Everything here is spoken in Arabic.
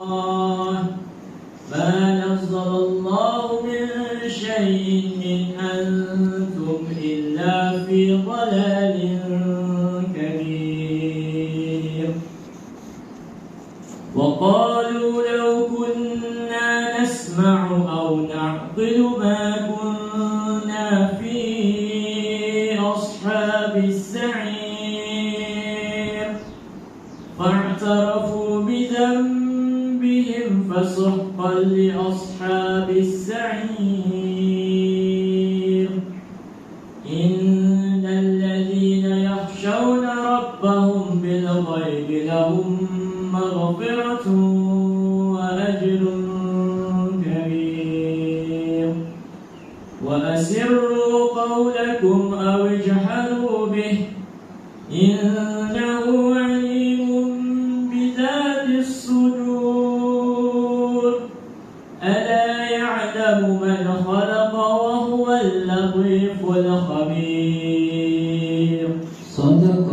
ما نزل الله من شيء إن أنتم إلا في ضلال كبير. وقالوا لو كنا نسمع أو نعقل ما كنا في أصحاب السعير فاعترفوا بذنبهم فسحقا لأصحاب السعير. إن الذين يخشون ربهم بالغيب لهم مغفرة وأجر كبير. وأسروا قولكم أو اجهروا به إنه عليم بذات الصدور. ألا يعلم من خلق وهو اللطيف الخبير. صدق